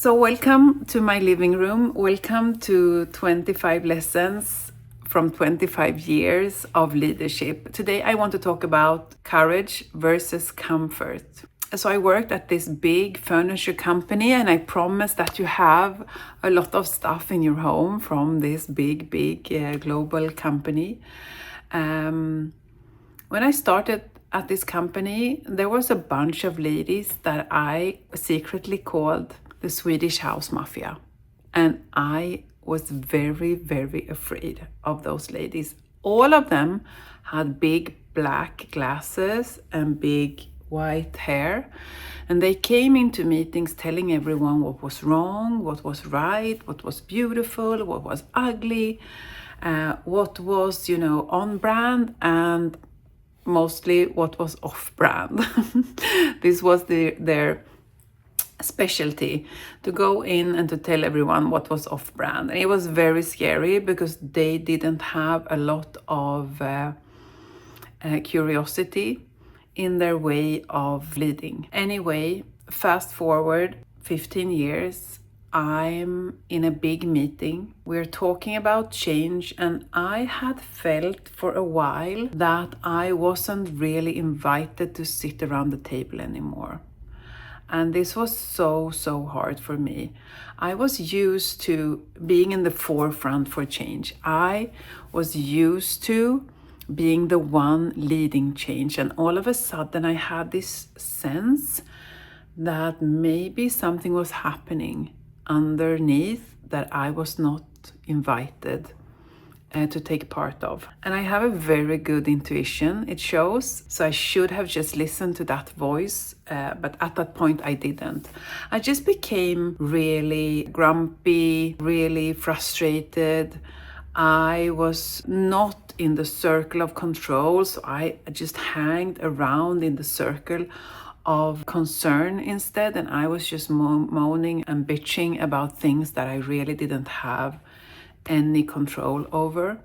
So welcome to my living room. Welcome to 25 lessons from 25 years of leadership. Today I want to talk about courage versus comfort. So I worked at this big furniture company, and I promised that you have a lot of stuff in your home from this big global company. When I started at this company, there was a bunch of ladies that I secretly called the Swedish House Mafia. And I was very afraid of those ladies. All of them had big black glasses and big white hair. And they came into meetings telling everyone what was wrong, what was right, what was beautiful, what was ugly, what was, on brand, and mostly what was off brand. This was their specialty, to go in and to tell everyone what was off brand. And it was very scary because they didn't have a lot of curiosity in their way of leading. Anyway, fast forward 15 years, I'm in a big meeting. We're talking about change, and I had felt for a while that I wasn't really invited to sit around the table anymore. And this was so hard for me. I was used to being in the forefront for change. I was used to being the one leading change. And all of a sudden I had this sense that maybe something was happening underneath that I was not invited to take part of. And I have a very good intuition, it shows. So I should have just listened to that voice, but at that point I didn't. I just became really grumpy, really frustrated. I was not in the circle of control, so I just hanged around in the circle of concern instead, and I was just moaning and bitching about things that I really didn't have any control over.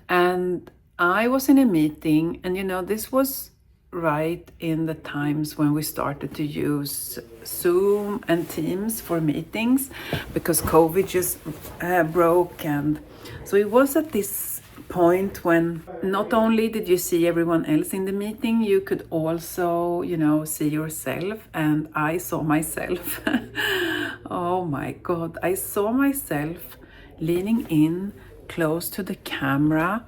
And I was in a meeting, and this was right in the times when we started to use Zoom and Teams for meetings because COVID just broke. And so it was at this point when not only did you see everyone else in the meeting, you could also, see yourself. And I saw myself. Oh my God, I saw myself leaning in close to the camera,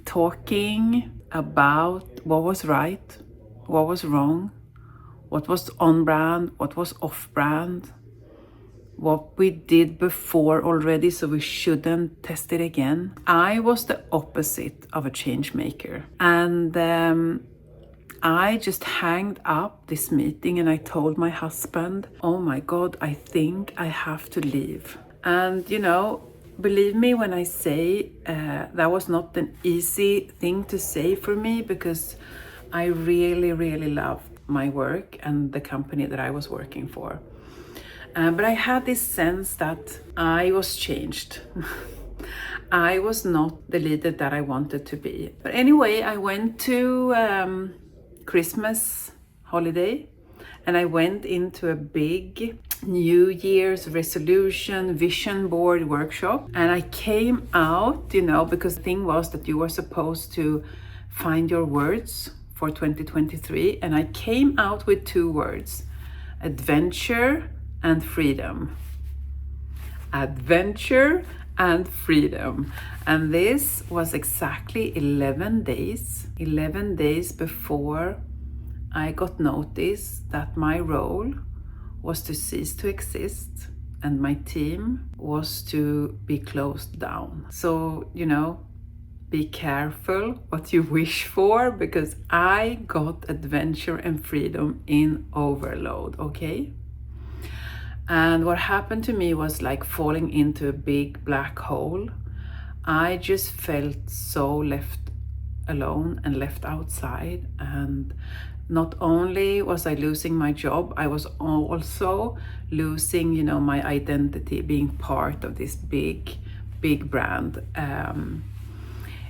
talking about what was right, what was wrong, what was on brand, what was off brand, what we did before already, so we shouldn't test it again. I was the opposite of a change maker. And I just hanged up this meeting and I told my husband, oh my God, I think I have to leave. And believe me when I say that was not an easy thing to say for me, because I really loved my work and the company that I was working for. But I had this sense that I was changed. I was not the leader that I wanted to be. But anyway, I went to Christmas holiday, and I went into a big New Year's resolution vision board workshop, and I came out, because the thing was that you were supposed to find your words for 2023, and I came out with 2 words: adventure and freedom. Adventure and freedom. And this was exactly 11 days before I got notice that my role was to cease to exist and my team was to be closed down. So, be careful what you wish for, because I got adventure and freedom in overload, okay? And what happened to me was like falling into a big black hole. I just felt so left alone and left outside. And not only was I losing my job, I was also losing, my identity, being part of this big brand.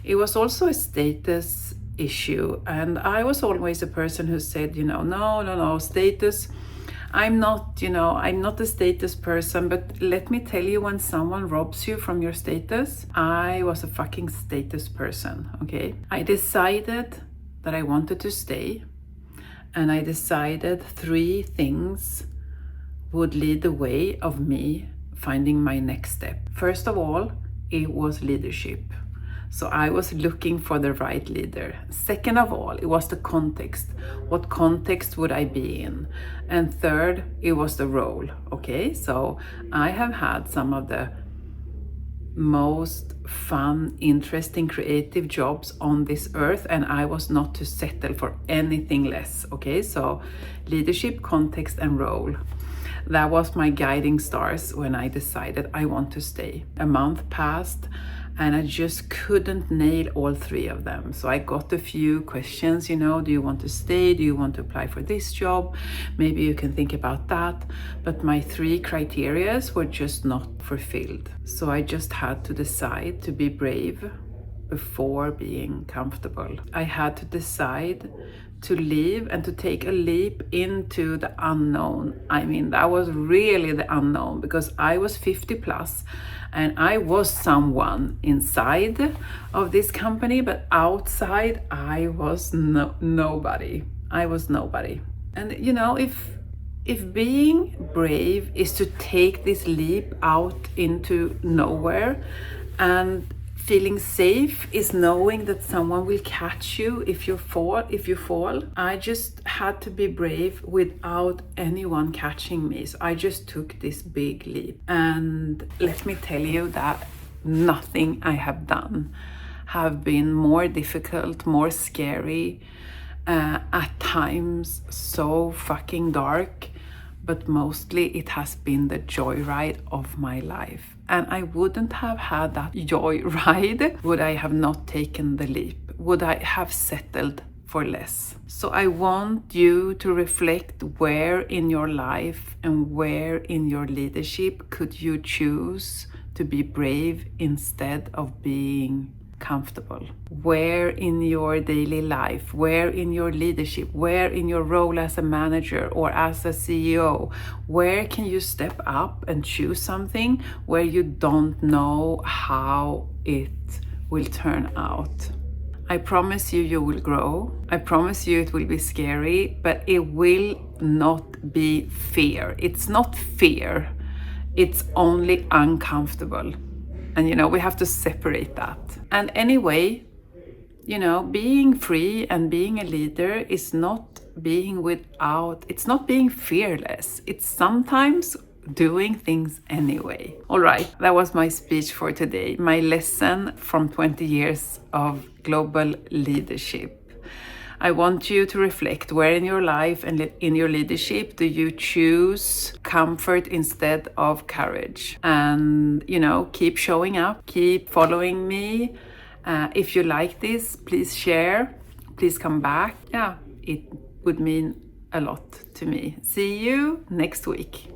It was also a status issue. And I was always a person who said, no, status. I'm not, I'm not a status person, but let me tell you, when someone robs you from your status, I was a fucking status person, okay? I decided that I wanted to stay, and I decided 3 things would lead the way of me finding my next step. First of all, it was leadership. So I was looking for the right leader. Second of all, it was the context. What context would I be in? And third, it was the role. Okay, so I have had some of the most fun, interesting, creative jobs on this earth, and I was not to settle for anything less. Okay, so leadership, context, and role. That was my guiding stars when I decided I want to stay. A month passed and I just couldn't nail all 3 of them. So I got a few questions, do you want to stay? Do you want to apply for this job? Maybe you can think about that. But my 3 criterias were just not fulfilled. So I just had to decide to be brave before being comfortable. I had to decide to leave and to take a leap into the unknown. I mean, that was really the unknown, because I was 50 plus and I was someone inside of this company, but outside I was nobody. I was nobody. And if being brave is to take this leap out into nowhere, and feeling safe is knowing that someone will catch you if you fall. I just had to be brave without anyone catching me. So I just took this big leap. And let me tell you that nothing I have done have been more difficult, more scary, at times so fucking dark, but mostly it has been the joyride of my life. And I wouldn't have had that joyride would I have not taken the leap, would I have settled for less. So I want you to reflect, where in your life and where in your leadership could you choose to be brave instead of being comfortable? Where in your daily life, where in your leadership, where in your role as a manager or as a CEO, where can you step up and choose something where you don't know how it will turn out? I promise you, you will grow. I promise you it will be scary, but it will not be fear. It's not fear. It's only uncomfortable. And we have to separate that. And anyway, being free and being a leader is not being it's not being fearless. It's sometimes doing things anyway. All right, that was my speech for today. My lesson from 20 years of global leadership. I want you to reflect, where in your life and in your leadership do you choose comfort instead of courage? And, keep showing up, keep following me. If you like this, please share, please come back. Yeah, it would mean a lot to me. See you next week.